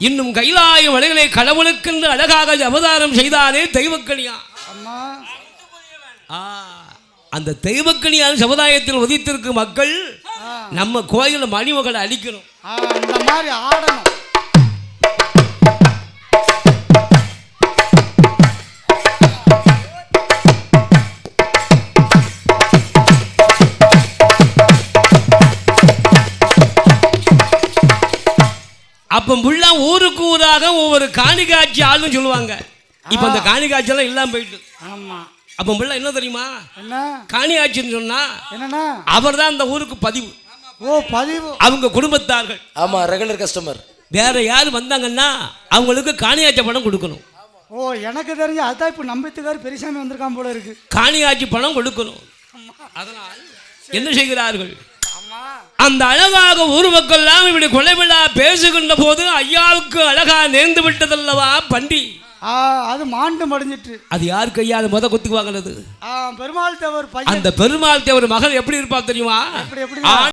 இன்னும் கைலாய மலைகளை கடவுளுக்கென்று அழகாக அவதாரம் செய்தானே தெய்வக்கணியா. அந்த தெய்வக்கணியான சமுதாயத்தில் உதித்திருக்கும் மக்கள் நம்ம கோயில மணிமகளை அழிக்கணும். இந்த மாதிரி ஆடணும். அப்ப புள்ள ஊருக்கு ஊராக ஒவ்வொரு காணிக்காட்சி ஆளுன்னு சொல்லுவாங்க. இப்ப அந்த காணிக்காட்சி எல்லாம் இல்லாம போயிட்டு. ஆமா. அப்ப புள்ள என்ன தெரியுமா? என்ன காணியாட்சின்னு சொன்னா என்னன்னா அவர் தான் அந்த ஊருக்கு பதிவு. ஓ பதிவு. அவங்க குடும்பத்தார்கள். ஆமா, ரெகுலர் கஸ்டமர். வேற யாரு வந்தாங்கன்னா அவங்களுக்கு காணியாட்சி பணம் கொடுக்கணும். ஓ எனக்கு தெரிஞ்சு அதான் இப்ப நம்பித்துக்கார் பெரியசாமி வந்திருக்கான் போல இருக்கு. காணியாட்சி பணம் கொடுக்கணும். அதனால் என்ன செய்கிறார்கள்? அந்த அழகாக ஊர் மக்கள் எல்லாம் இப்படி கொலை விழா பேசுகின்ற போது ஐயாவுக்கு அழகா நேர்ந்து விட்டதல்லவா பண்டி. அது மாண்டு மடிஞ்சிட்டு. அது யாரு கையால முத குத்துக்கு வாங்கினது? பெருமாள் தேவர். அந்த பெருமாள் தேவர் மகள் எப்படி இருப்பா தெரியுமா?